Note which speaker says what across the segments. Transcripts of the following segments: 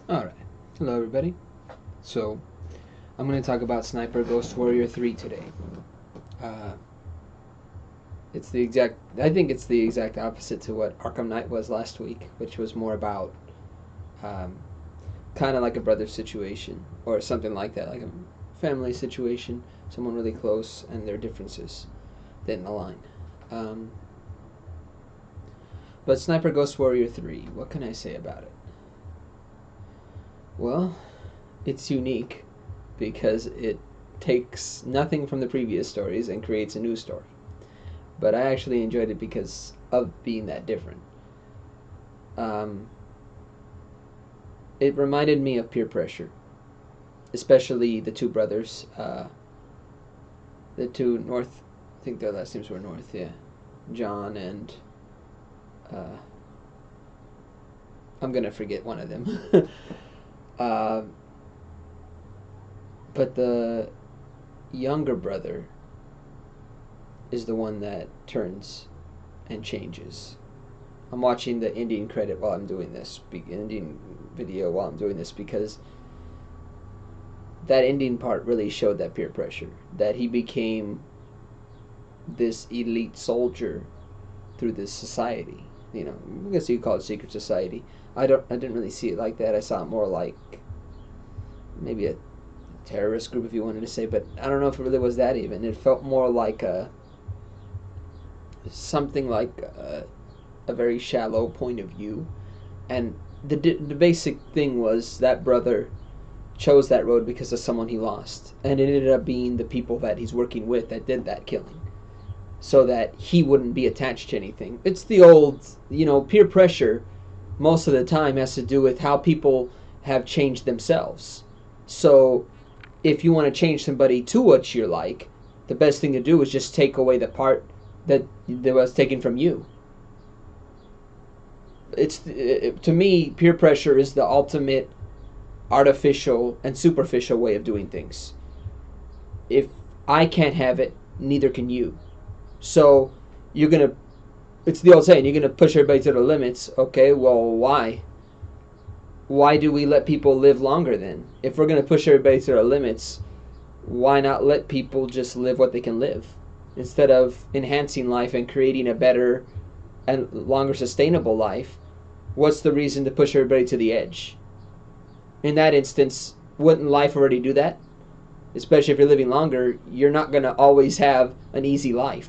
Speaker 1: Alright. Hello, everybody. So, I'm going to talk about Sniper Ghost Warrior 3 today. Uh, I think it's the exact opposite to what Arkham Knight was last week, which was more about um, kind of like a brother situation, or something like that, like a family situation, someone really close, and their differences didn't align. Um, but Sniper Ghost Warrior 3, what can I say about it? Well, it's unique because it takes nothing from the previous stories and creates a new story. But I actually enjoyed it because of being that different. Um, it reminded me of peer pressure, especially the two brothers, the two North. I think their last names were North. Yeah, John and uh, I'm gonna forget one of them. uh, but the younger brother is the one that turns and changes. I'm watching the ending credit while I'm doing this, ending video while I'm doing this, because that ending part really showed that peer pressure, that he became this elite soldier through this society. You know, I guess you could call it secret society. I didn't really see it like that. I saw it more like maybe a terrorist group, if you wanted to say, but I don't know if it really was that even. It felt more like something like a very shallow point of view, and the basic thing was that brother chose that road because of someone he lost, and it ended up being the people that he's working with that did that killing, so that he wouldn't be attached to anything. It's the old, peer pressure. Most of the time has to do with how people have changed themselves. So if you want to change somebody to what you're like, the best thing to do is just take away the part that was taken from you. To me, peer pressure is the ultimate artificial and superficial way of doing things. If I can't have it, neither can you. So you're gonna. It's the old saying. You're gonna push everybody to the limits. Okay, well, why? Why do we let people live longer then? If we're gonna push everybody to the limits, why not let people just live what they can live, instead of enhancing life and creating a better and longer sustainable life? What's the reason to push everybody to the edge? In that instance, wouldn't life already do that? Especially if you're living longer, you're not going to always have an easy life.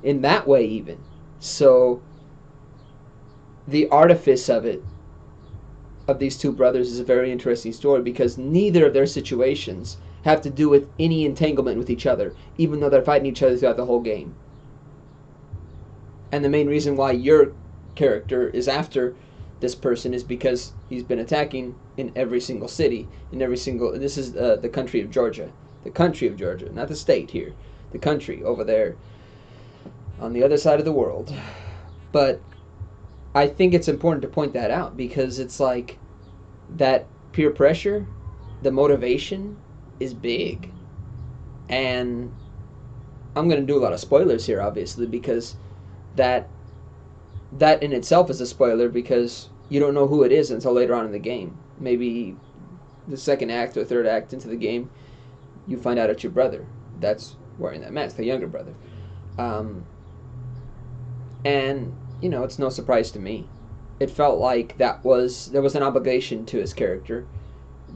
Speaker 1: In that way, even. So, the artifice of it, of these two brothers, is a very interesting story because neither of their situations have to do with any entanglement with each other, even though they're fighting each other throughout the whole game. And the main reason why your character is after this person is because he's been attacking in every single city, in every single. This is the country of Georgia, not the state here, the country over there on the other side of the world. But I think it's important to point that out because it's like that peer pressure, the motivation is big, and I'm going to do a lot of spoilers here, obviously, because that that in itself is a spoiler because you don't know who it is until later on in the game. Maybe the second act or third act into the game, you find out it's your brother that's wearing that mask, the younger brother. Um, and it's no surprise to me. It felt like there was an obligation to his character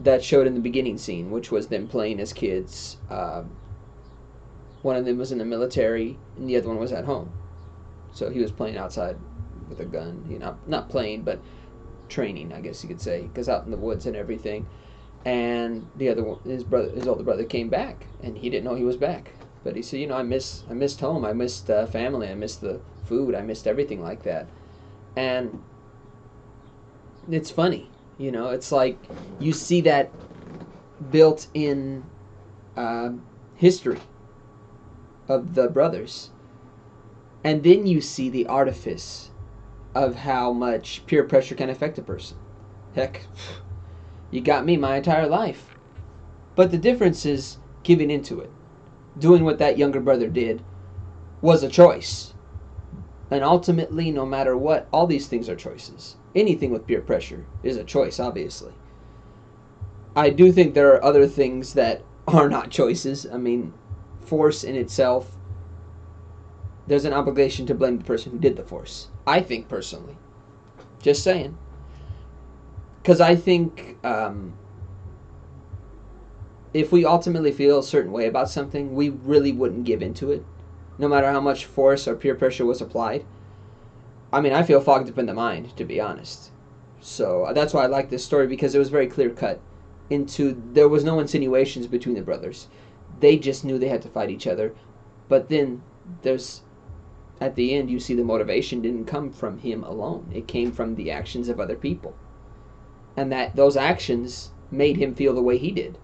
Speaker 1: that showed in the beginning scene, which was them playing as kids. One of them was in the military, and the other one was at home. So he was playing outside with a gun, not playing, but training, I guess you could say, because out in the woods and everything. And the other one, his older brother, came back, and he didn't know he was back. But he said, I missed home, I missed family, I missed the food, I missed everything like that. And it's funny, it's like you see that built in history of the brothers, and then you see the artifice of how much peer pressure can affect a person. Heck, you got me my entire life. But the difference is giving into it. Doing what that younger brother did was a choice. And ultimately, no matter what, all these things are choices. Anything with peer pressure is a choice, obviously. I do think there are other things that are not choices. I mean, force in itself, there's an obligation to blame the person who did the force. I think personally. Just saying. Because I think if we ultimately feel a certain way about something, we really wouldn't give into it, no matter how much force or peer pressure was applied. I mean, I feel fogged up in the mind, to be honest. So that's why I like this story, because it was very clear cut. There was no insinuations between the brothers. They just knew they had to fight each other. But then there's, at the end, you see the motivation didn't come from him alone. It came from the actions of other people, and that those actions made him feel the way he did.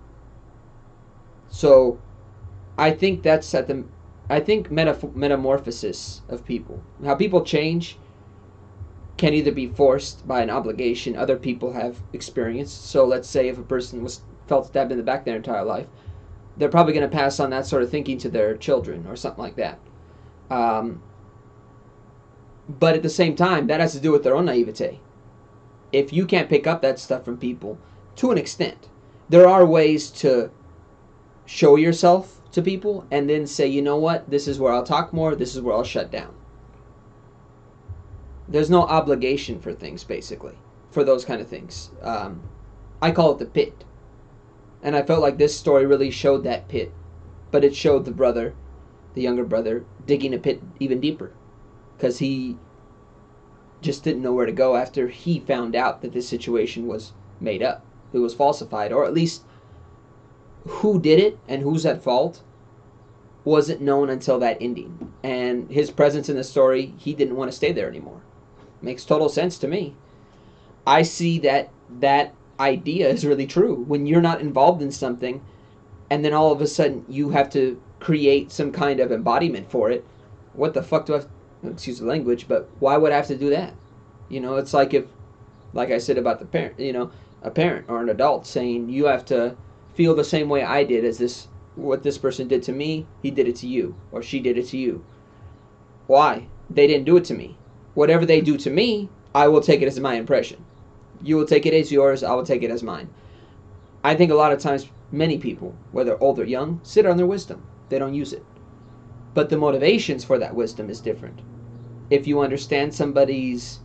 Speaker 1: So I think that's metamorphosis of people. How people change can either be forced by an obligation other people have experienced. So let's say if a person was felt stabbed in the back their entire life, they're probably going to pass on that sort of thinking to their children or something like that. But at the same time, that has to do with their own naivete. If you can't pick up that stuff from people, to an extent, there are ways to show yourself to people and then say, you know what, this is where I'll talk more, this is where I'll shut down. There's no obligation for things, basically, for those kind of things. I call it the pit. And I felt like this story really showed that pit. But it showed the younger brother, digging a pit even deeper. Because he just didn't know where to go after he found out that this situation was made up. It was falsified. Or at least who did it and who's at fault wasn't known until that ending. And his presence in the story, he didn't want to stay there anymore. Makes total sense to me. I see that idea is really true. When you're not involved in something and then all of a sudden you have to create some kind of embodiment for it, what the fuck do I have, excuse the language, but why would I have to do that? You know, it's like I said about the parent, a parent or an adult saying you have to feel the same way I did as what this person did to me, he did it to you, or she did it to you. Why? They didn't do it to me. Whatever they do to me, I will take it as my impression. You will take it as yours, I will take it as mine. I think a lot of times, many people, whether old or young, sit on their wisdom. They don't use it. But the motivations for that wisdom is different. If you understand somebody's,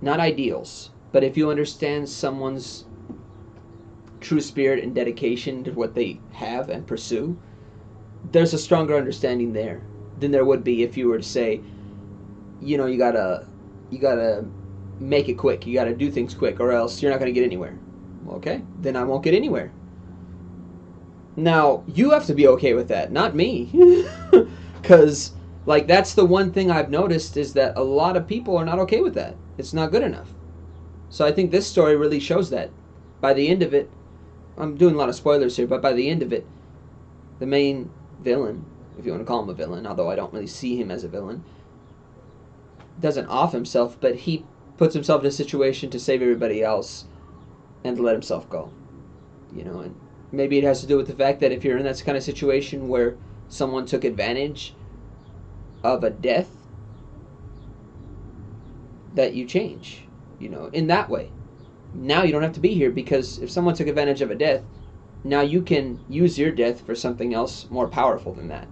Speaker 1: not ideals, but if you understand someone's true spirit and dedication to what they have and pursue, there's a stronger understanding there than there would be if you were to say, you gotta make it quick. You gotta do things quick, or else you're not gonna get anywhere. Okay, then I won't get anywhere. Now you have to be okay with that, not me, because that's the one thing I've noticed is that a lot of people are not okay with that. It's not good enough. So I think this story really shows that. By the end of it, I'm doing a lot of spoilers here, but by the end of it, the main villain, if you want to call him a villain, although I don't really see him as a villain, doesn't off himself, but he puts himself in a situation to save everybody else and to let himself go. And maybe it has to do with the fact that if you're in that kind of situation where someone took advantage of a death, that you change, in that way. Now you don't have to be here, because if someone took advantage of a death, now you can use your death for something else more powerful than that.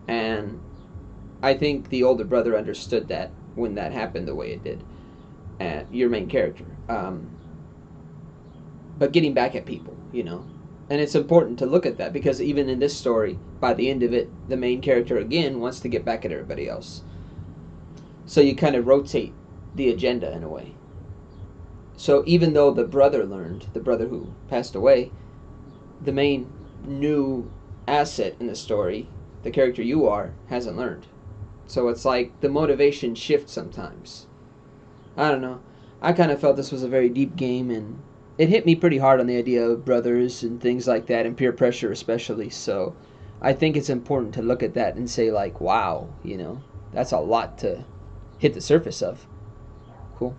Speaker 1: And I think the older brother understood that when that happened the way it did. Your main character. But getting back at people, And it's important to look at that, because even in this story, by the end of it, the main character again wants to get back at everybody else. So you kind of rotate the agenda in a way. So even though the brother who passed away, the main new asset in the story, the character you are, hasn't learned. So it's like the motivation shifts sometimes. I don't know. I kind of felt this was a very deep game, and it hit me pretty hard on the idea of brothers and things like that, and peer pressure especially. So I think it's important to look at that and say, wow, that's a lot to hit the surface of. Cool.